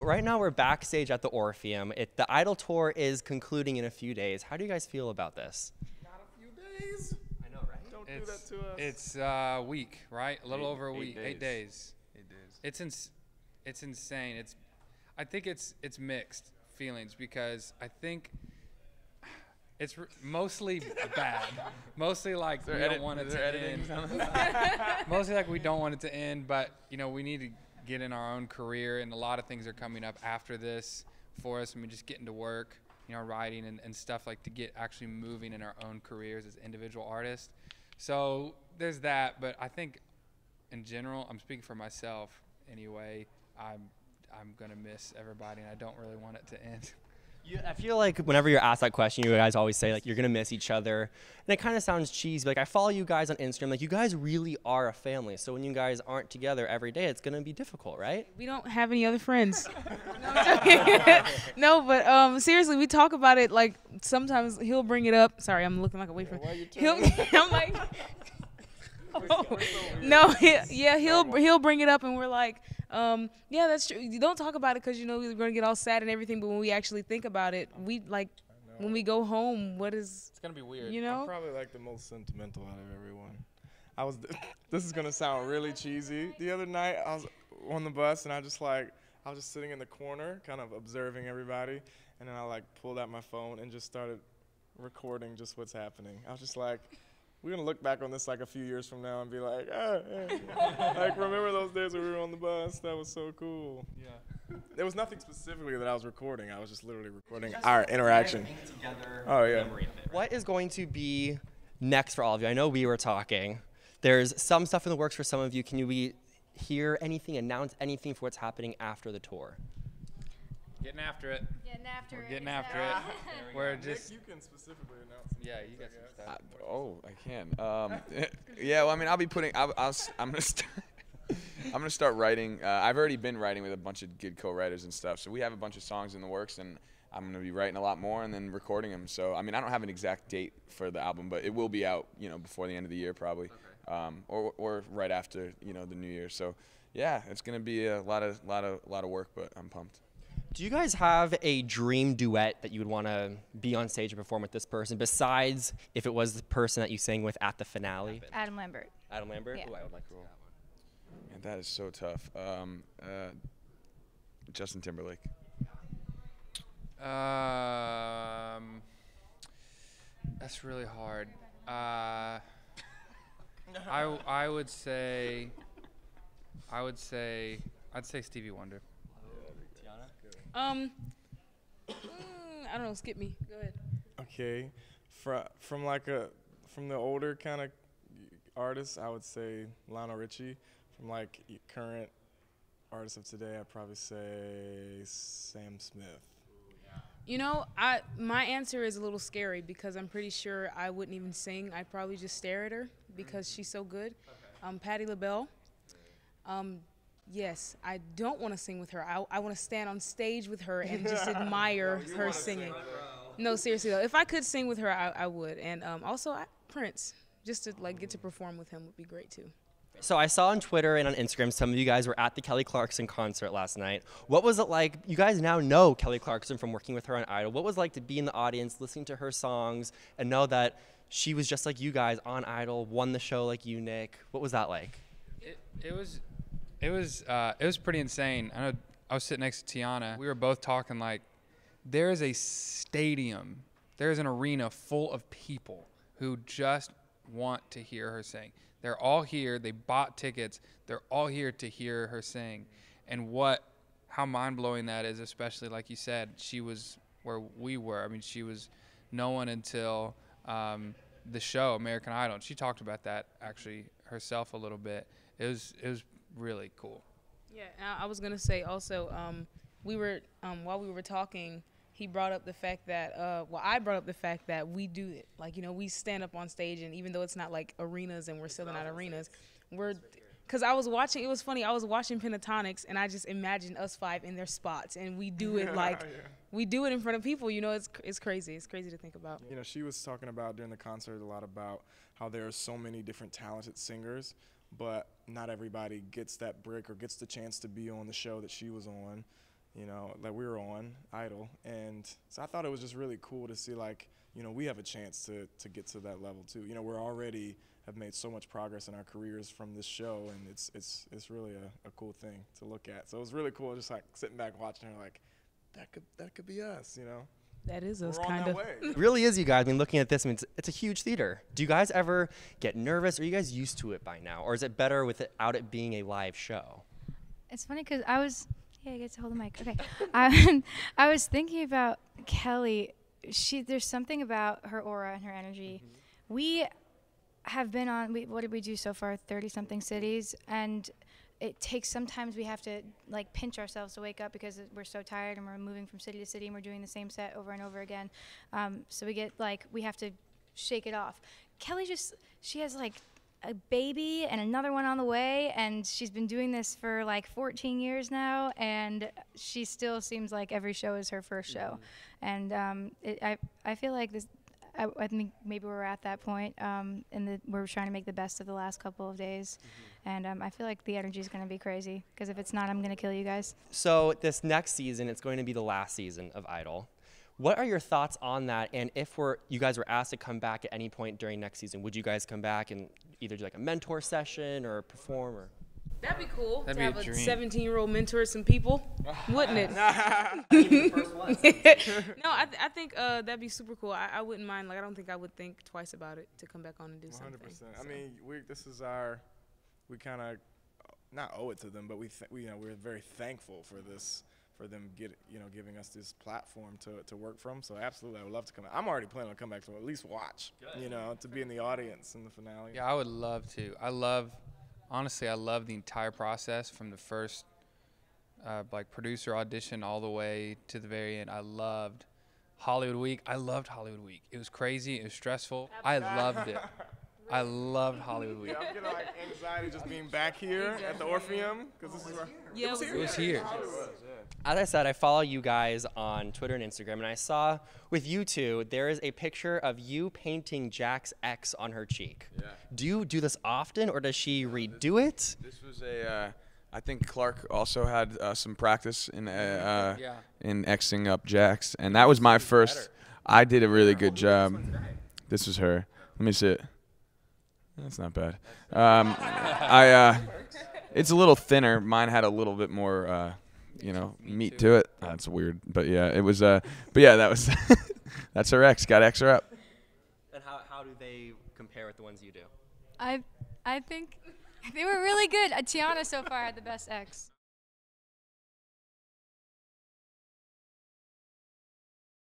Right now we're backstage at the Orpheum. The Idol tour is concluding in a few days. How do you guys feel about this? Not a few days. I know, right? Don't do that to us. It's a week, right? A little over a week. 8 days. 8 days. It's insane. I think it's mixed feelings because I think it's mostly bad. Mostly like we don't want it to end. Mostly like we don't want it to end, but you know, we need to get in our own career, and a lot of things are coming up after this for us. I mean, just getting to work, you know, writing and stuff, like to get actually moving in our own careers as individual artists. So there's that, but I think in general, I'm speaking for myself anyway, I'm gonna miss everybody, and I don't really want it to end. I feel like whenever you're asked that question, you guys always say like you're gonna miss each other, and it kind of sounds cheesy. Like I follow you guys on Instagram, like you guys really are a family. So when you guys aren't together every day, it's gonna be difficult, right? We don't have any other friends. No, but seriously, we talk about it. Like sometimes he'll bring it up. Sorry, I'm looking like a wafer. I'm like, oh. No, he'll bring it up, and we're like, yeah, that's true. You don't talk about it because you know we're gonna get all sad and everything. But when we actually think about it, we like when we go home. It's gonna be weird. You know, I'm probably like the most sentimental out of everyone. This is gonna sound really cheesy. The other night I was on the bus and I was just sitting in the corner, kind of observing everybody, and then I like pulled out my phone and just started recording just what's happening. I was just like, we're gonna look back on this like a few years from now and be like, like remember those days when we were on the bus? That was so cool. Yeah. There was nothing specifically that I was recording. I was just literally recording our interaction. Oh yeah. What is going to be next for all of you? I know we were talking. There's some stuff in the works for some of you. Can you hear anything, announce anything for what's happening after the tour? Getting after it. We're getting after it. We're just. Nick, you can specifically announce. Yeah, you got some stuff. I can. Yeah, well, I mean, I'll be putting. I'm gonna start. I'm gonna start writing. I've already been writing with a bunch of good co-writers and stuff. So we have a bunch of songs in the works, and I'm gonna be writing a lot more and then recording them. So I mean, I don't have an exact date for the album, but it will be out, you know, before the end of the year probably, or right after, you know, the new year. So yeah, it's gonna be a lot of work, but I'm pumped. Do you guys have a dream duet that you would want to be on stage and perform with this person, besides if it was the person that you sang with at the finale? Adam Lambert. Adam Lambert? Yeah. Ooh, I would like that one. Man, that is so tough. Justin Timberlake. That's really hard. I'd say Stevie Wonder. I don't know. Skip me. Go ahead. Okay, from the older kind of artists, I would say Lionel Richie. From like current artists of today, I'd probably say Sam Smith. You know, my answer is a little scary because I'm pretty sure I wouldn't even sing. I'd probably just stare at her because she's so good. Patti LaBelle. Yes, I don't want to sing with her. I want to stand on stage with her and just admire her singing. No, seriously though, if I could sing with her, I would. And also Prince, just to like get to perform with him would be great too. So I saw on Twitter and on Instagram some of you guys were at the Kelly Clarkson concert last night. What was it like? You guys now know Kelly Clarkson from working with her on Idol. What was it like to be in the audience, listening to her songs, and know that she was just like you guys on Idol, won the show like you, Nick? What was that like? It was pretty insane. I know I was sitting next to Tiana. We were both talking like, there is a stadium, there is an arena full of people who just want to hear her sing. They're all here. They bought tickets. They're all here to hear her sing. And how mind-blowing that is, especially like you said, she was where we were. I mean, she was no one until the show, American Idol. And she talked about that actually herself a little bit. It was really cool. Yeah, I was gonna say also, we were while we were talking, he brought up the fact that, I brought up the fact that we do it. Like, you know, we stand up on stage, and even though it's not like arenas and we're selling out arenas, because I was watching, it was funny, I was watching Pentatonics, and I just imagined us five in their spots, and we do it we do it in front of people, you know, it's crazy. It's crazy to think about. You know, she was talking about during the concert a lot about how there are so many different talented singers, but not everybody gets that break or gets the chance to be on the show that she was on. you know, that we were on Idol. And so I thought it was just really cool to see, like, you know, we have a chance to get to that level too. You know, we're already have made so much progress in our careers from this show, and it's really a cool thing to look at. So it was really cool just like sitting back watching her, like, that could be us, you know. That is us, We're on kind that of. way. It really is, you guys. I mean, looking at this, I mean, it's a huge theater. Do you guys ever get nervous? Are you guys used to it by now? Or is it better without it being a live show? It's funny because I get to hold the mic. Okay. I was thinking about Kelly. There's something about her aura and her energy. We have been on, what did we do so far? 30-something cities. And it takes, sometimes we have to like pinch ourselves to wake up because we're so tired and we're moving from city to city and we're doing the same set over and over again. So we get like, we have to shake it off. Kelly she has like a baby and another one on the way, and she's been doing this for like 14 years now, and she still seems like every show is her first show. And I feel like this, I think maybe we're at that point, and we're trying to make the best of the last couple of days. And I feel like the energy is going to be crazy, because if it's not, I'm going to kill you guys. So this next season, it's going to be the last season of Idol. What are your thoughts on that? And if you guys were asked to come back at any point during next season, would you guys come back and either do like a mentor session or perform? Or? That'd be cool That'd to be have a a dream. 17-year-old mentor some people, wouldn't it? The first one. No, I think that'd be super cool. I wouldn't mind. Like, I don't think I would think twice about it to come back on and do 100%. something. I mean, we kind of not owe it to them, but we're very thankful for them giving us this platform to work from. So absolutely, I would love to come. I'm already planning on coming back to at least watch. Good. You know, to be in the audience in the finale. Yeah, I would love to. Honestly, I love the entire process from the first like producer audition all the way to the very end. I loved Hollywood Week. It was crazy. It was stressful. I loved it. I loved Hollywood Week. Yeah, I'm getting like anxiety just being back here at the Orpheum, because this is where Yeah, it was here. As I said, I follow you guys on Twitter and Instagram, and I saw with you two, there is a picture of you painting Jax X on her cheek. Yeah. Do you do this often, or does she redo it? This was I think Clark also had some practice in Xing up Jax, and that was my first. I did a really good job. This was her. Let me see it. That's not bad. It's a little thinner. Mine had a little bit more, meat to it. That's weird, but yeah, it was. But yeah, that was. That's her X. Got X her up. And how do they compare with the ones you do? I think they were really good. Tiana so far had the best X.